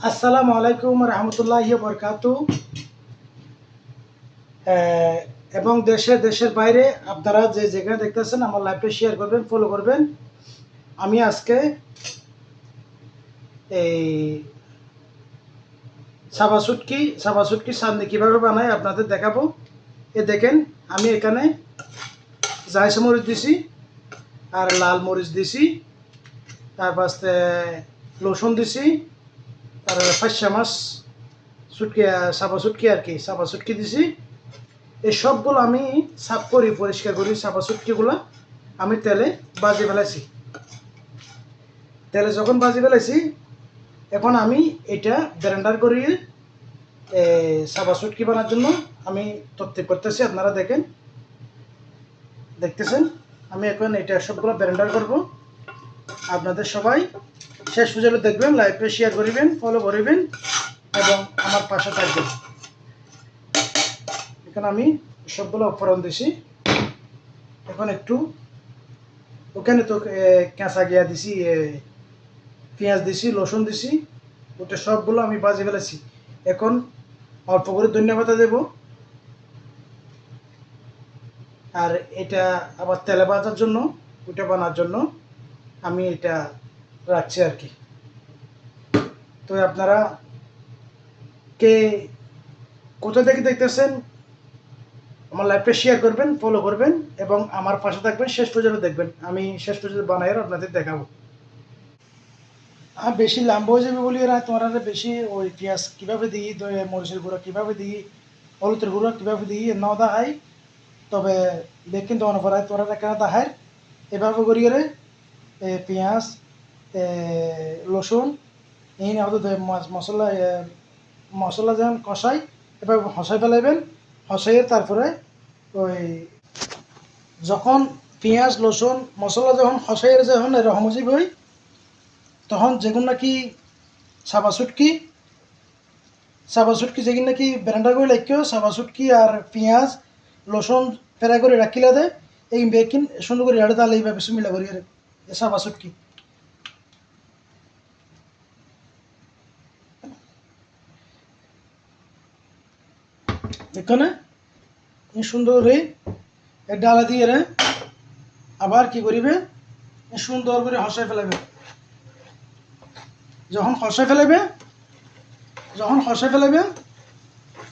আসসালামু আলাইকুম রহমতুল্লাহি বরকাতু। এবং দেশের বাইরে আপনারা যে যেখানে দেখতেছেন আমার লাইভটা শেয়ার করবেন, ফলো করবেন। আমি আজকে এই সাবা শুটকি সান্দি কীভাবে বানাই আপনাদের দেখাবো। দেখেন, আমি এখানে জায়সা মরিচ দিছি আর লাল মরিচ দিছি, তারপর রসুন দিছি, আর ফাঁসা মাছ শুটকি, সাবা শুটকি দিছি। এই সবগুলো আমি সাফ করি, পরিষ্কার করি। সাবা শুটকিগুলো আমি তেলে ভাজি ফেলাইছি। তেলে যখন ভাজি ফেলাইছি, এখন আমি এটা ব্লেন্ডার করি সাবা শুটকি বানার জন্য আমি তরতিব করতেছি। আপনারা দেখতেছেন আমি এখন এটা সবগুলো ব্লেন্ডার করব। আপনাদের সবাই শেষ পর্যন্ত দেখবেন, লাইভে শেয়ার করিবেন, ফলো করিবেন এবং আমার পাশে থাকবেন। এখন আমি সবগুলো উপকরণ দিছি। এখন একটু ওখানে তো কাঁচা গিয়া দিছি, পেঁয়াজ দিছি, রসুন দিছি, ওটা সবগুলো আমি ভাজি ফেলেছি। এখন অল্প করে ধনিয়া পাতা দেব, আর এটা আবার তেলে ভাজার জন্য, ওটা বানার জন্য আমি এটা রাখছি আর কি। তো আপনারা কে কোথা থেকে দেখতেছেন আমার লাইভটা শেয়ার করবেন, ফলো করবেন এবং আমার পাশে থাকবেন, শেষ পর্যন্ত দেখবেন। আমি শেষ পর্যন্ত বানাই আপনাদের দেখাবো। আর বেশি লাম্বা হয়ে যাবে বলি না, তোমরা বেশি ওই পেঁয়াজ কীভাবে দিই, মরিচের গুঁড়া কীভাবে দিই, হলুদের গুঁড়া কীভাবে দিই নাও দেখাই। তবে দেখেন তো অনপরায় তোরা কেন দেখায় এভাবে করি রে পেঁয়াজ, রসুন এই না হতো মশলা, মশলা যেমন কষাই এবার হসাই ফেলাইবেন। হসাইয়ে তারপরে ওই যখন পেঁয়াজ রসুন মশলা যখন হসাইয়ের যখন এরকম হই, তখন যেগুলো নাকি সাবা শুটকি যেগুলো নাকি ব্লেন্ডার করে রাখিও, সাবা শুটকি আর পেঁয়াজ রসুন ফেরাই করে রাখিলে দেয় এই বেকিন সুন্দর করে হাড়ে তাহলে এইভাবে সুমিলা করি সাবা শুটকি। দেখো না সুন্দর করে ডালা দিয়ে রে আবার কি করিবে, সুন্দর করে হসাই ফেলাবে। যখন হসাই ফেলাবে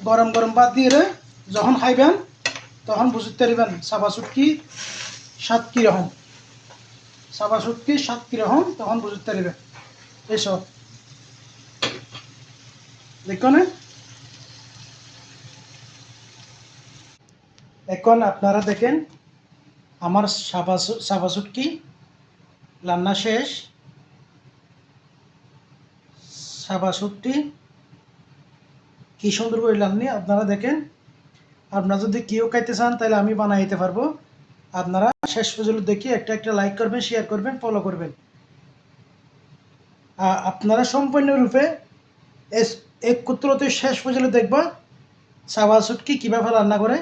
গরম গরম ভাত দিয়ে রে যখন খাইবেন, তখন বুঝতে পারবেন সাবা শুটকি স্বাদ কীরকম। তখন বুঝতে পারবেন এইসব। দেখো না, এখন আপনারা দেখেন আমার সাবা শুটকি রান্না শেষ। সাবা শুটকি কি সুন্দর করে রান্নি আপনারা দেখেন। আপনারা যদি কেউ খাইতে চান তাহলে আমি বানাই দিতে পারবো। আপনারা শেষ পর্যন্ত দেখি একটা লাইক করবেন, শেয়ার করবেন, ফলো করবেন। আপনারা সম্পূর্ণরূপে একত্রতে শেষ পর্যন্ত দেখবা সাবা শুটকি কীভাবে রান্না করে।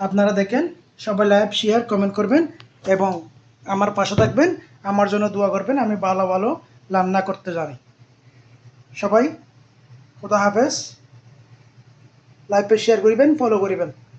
আপনারা দেখেন, সবাই লাইভ শেয়ার কমেন্ট করবেন এবং আমার পাশে থাকবেন, আমার জন্য দোয়া করবেন। আমি ভালো ভালো রান্না করতে জানি। সবাই খোদা হাফেজ। লাইভে শেয়ার করিবেন, ফলো করিবেন।